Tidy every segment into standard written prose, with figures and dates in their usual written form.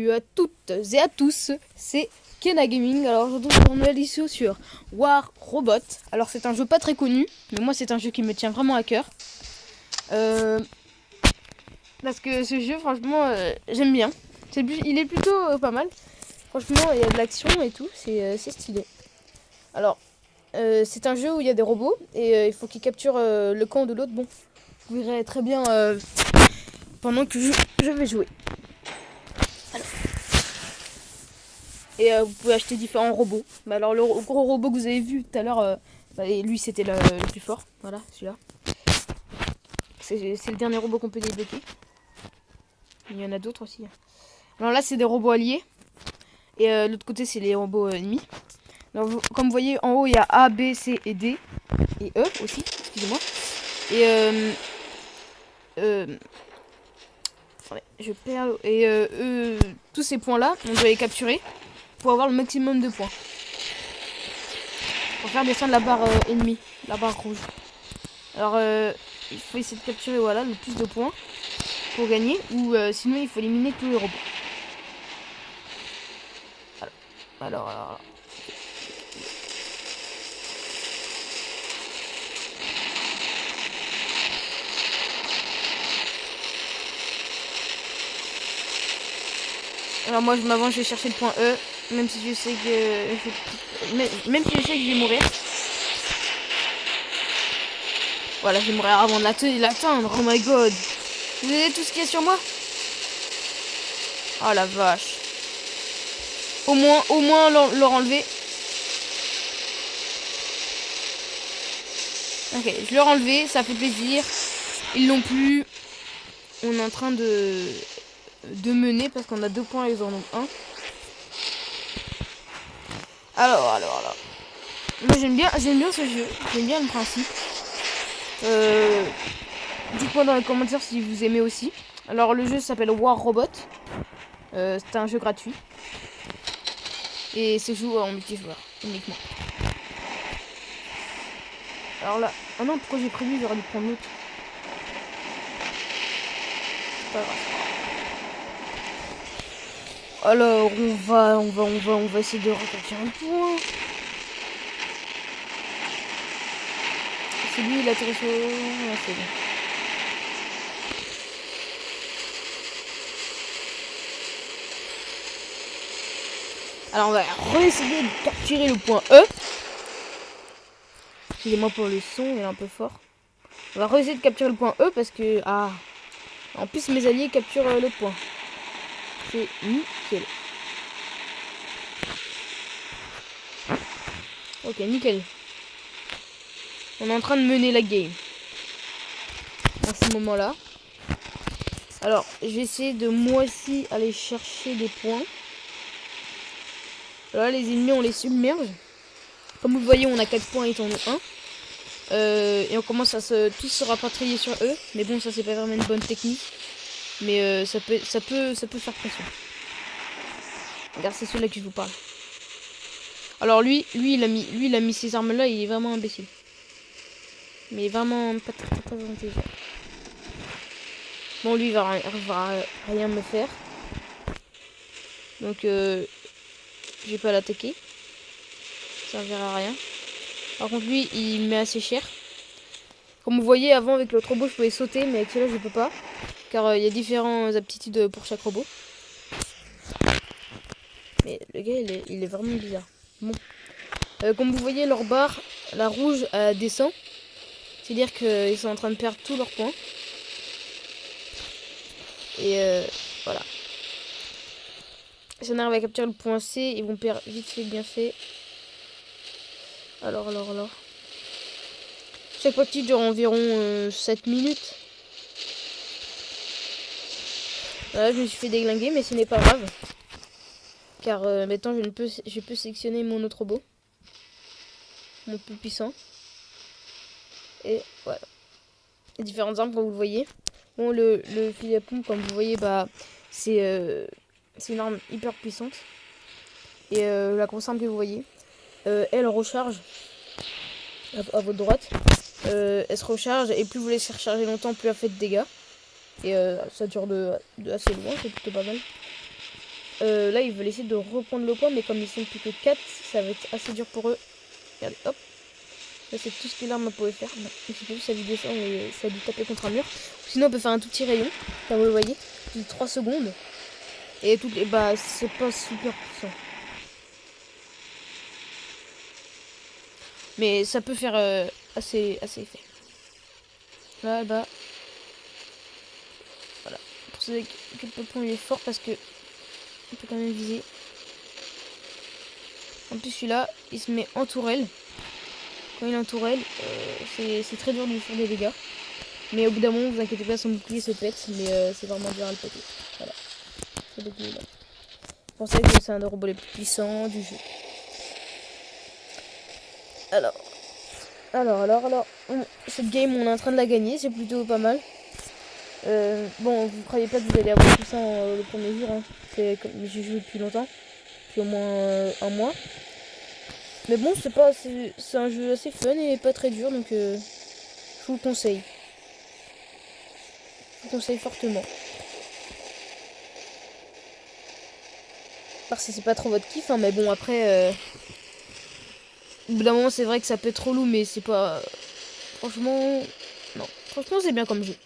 Salut à toutes et à tous, c'est Kena Gaming. Alors aujourd'hui on est ici sur War Robot. Alors c'est un jeu pas très connu, mais moi c'est un jeu qui me tient vraiment à cœur. Parce que ce jeu franchement j'aime bien. Il est plutôt pas mal. Franchement il y a de l'action et tout, c'est stylé. Alors c'est un jeu où il y a des robots et il faut qu'ils capturent le camp de l'autre. Bon, vous verrez très bien pendant que je vais jouer. Et vous pouvez acheter différents robots. Mais alors le gros robot que vous avez vu tout à l'heure, lui c'était le plus fort. Voilà, celui-là. C'est le dernier robot qu'on peut débloquer. Il y en a d'autres aussi. Alors là c'est des robots alliés. Et l'autre côté c'est les robots ennemis. Donc, comme vous voyez en haut il y a A, B, C et D. Et E aussi, excusez-moi. Et je perds. Et tous ces points là, on doit les capturer pour avoir le maximum de points. Pour faire descendre la barre ennemie, la barre rouge. Alors il faut essayer de capturer voilà, le plus de points pour gagner. Ou sinon il faut éliminer tous les robots. Alors. Alors moi je m'avance, je vais chercher le point E. Même si je sais que même si je sais que je vais mourir. Voilà, je vais mourir avant de l'atteindre. Oh my god. Vous avez tout ce qu'il y a sur moi? Oh la vache. Au moins leur enlever. Ok, je leur enlevé, ça fait plaisir. Ils l'ont plus. On est en train de mener parce qu'on a 2 points, ils en ont 1. Alors. Moi j'aime bien ce jeu, j'aime bien le principe. Dites-moi dans les commentaires si vous aimez aussi. Alors le jeu s'appelle War Robot. C'est un jeu gratuit. Et c'est joué en multijoueur uniquement. Alors là, oh non, pourquoi j'ai prévu, j'aurais dû prendre l'autre. C'est pas grave. Alors on va essayer de repartir un point. C'est lui, il a tiré sur... Ah, c'est bon. Alors on va réessayer de capturer le point E. Excusez-moi pour le son, il est un peu fort. On va réessayer de capturer le point E parce que... Ah. En plus mes alliés capturent l'autre point. C'est nickel. Ok, nickel. On est en train de mener la game. À ce moment-là. Alors, je vais essayer de moi aussi aller chercher des points. Alors là, les ennemis, on les submerge. Comme vous voyez, on a 4 points, ils en ont 1. Et on commence à tous se rapatrier sur eux. Mais bon, ça c'est pas vraiment une bonne technique. Mais ça peut faire pression. Regarde, c'est celui-là que je vous parle. Alors lui il a mis ces armes là, il est vraiment imbécile. Mais vraiment pas très intelligent. Bon, lui il va rien me faire. Donc je vais pas l'attaquer. Ça servira à rien. Par contre lui il met assez cher. Comme vous voyez avant avec l'autre robot je pouvais sauter, mais avec celui-là je peux pas. Car il y a différentes aptitudes pour chaque robot. Mais le gars il est vraiment bizarre. Bon. Comme vous voyez leur barre, la rouge descend. C'est-à-dire qu'ils sont en train de perdre tous leurs points. Et voilà. Si on arrive à capturer le point C, ils vont perdre vite fait, bien fait. Alors. Chaque partie dure environ 7 minutes. Voilà, je me suis fait déglinguer, mais ce n'est pas grave. Car maintenant, je peux sélectionner mon autre robot. Mon plus puissant. Et voilà. Les différentes armes, comme vous le voyez. Bon, le fusil à pompe, comme vous voyez, bah, c'est une arme hyper puissante. Et la grosse arme que vous voyez, elle recharge à votre droite. Elle se recharge et plus vous laissez recharger longtemps, plus elle fait de dégâts. Et ça dure de assez loin, c'est plutôt pas mal. là, ils veulent essayer de reprendre le point, mais comme ils sont plus que 4, ça va être assez dur pour eux. Regardez, hop. Là, c'est tout ce que l'arme pouvait faire. Bon, je sais pas si ça a dû descendre, mais ça a dû taper contre un mur. Sinon, on peut faire un tout petit rayon, comme vous le voyez, de 3 secondes. Et tout, et bah, c'est pas super puissant. Mais ça peut faire assez effet. Là, bah. Voilà. Pour ceux qui le point, il est fort parce que on peut quand même viser. En plus, celui-là, il se met en tourelle. Quand il est en tourelle, c'est très dur de lui faire des dégâts. Mais au bout d'un moment, vous inquiétez pas, son bouclier se pète, mais c'est vraiment dur à le péter. Voilà. Ce bouclier-là. C'est pour ça que c'est un des robots les plus puissants du jeu. Alors. Cette game, on est en train de la gagner, c'est plutôt pas mal. Bon, vous croyez pas que vous allez avoir tout ça le premier jour, hein. C'est comme j'ai joué depuis longtemps, depuis au moins un mois. Mais bon, c'est un jeu assez fun et pas très dur, donc je vous le conseille. Je vous le conseille fortement. Parce que c'est pas trop votre kiff, hein, mais bon, après, au bout d'un moment, c'est vrai que ça peut être relou, mais c'est pas... Franchement, non. Franchement, c'est bien comme jeu.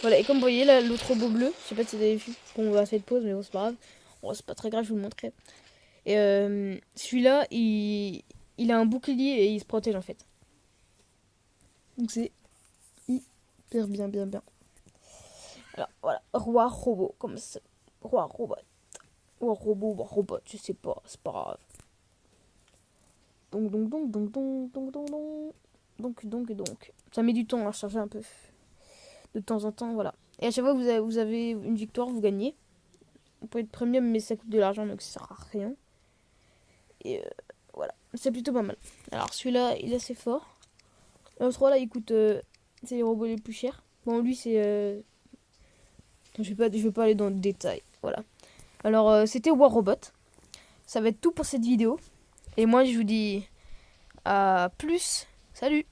Voilà, et comme vous voyez, là, l'autre robot bleu, je sais pas si vous avez vu, bon, on va faire de pause, mais bon, c'est pas grave. Bon, c'est pas très grave, je vous le montrerai. Et celui-là, il a un bouclier et il se protège en fait. Donc c'est hyper bien. Alors voilà, roi robot, comme ça. Roi robot. Roi robot, je sais pas, c'est pas grave. Donc. Ça met du temps à charger un peu. De temps en temps, voilà. Et à chaque fois que vous avez une victoire, vous gagnez. Vous pouvez être premium, mais ça coûte de l'argent, donc ça sert à rien. Et voilà, c'est plutôt pas mal. Alors celui-là, il est assez fort. L'autre 3 là, il coûte... c'est les robots les plus chers. Bon, lui, c'est... Je vais pas aller dans le détail. Voilà. Alors, c'était War Robot. Ça va être tout pour cette vidéo. Et moi, je vous dis à plus. Salut!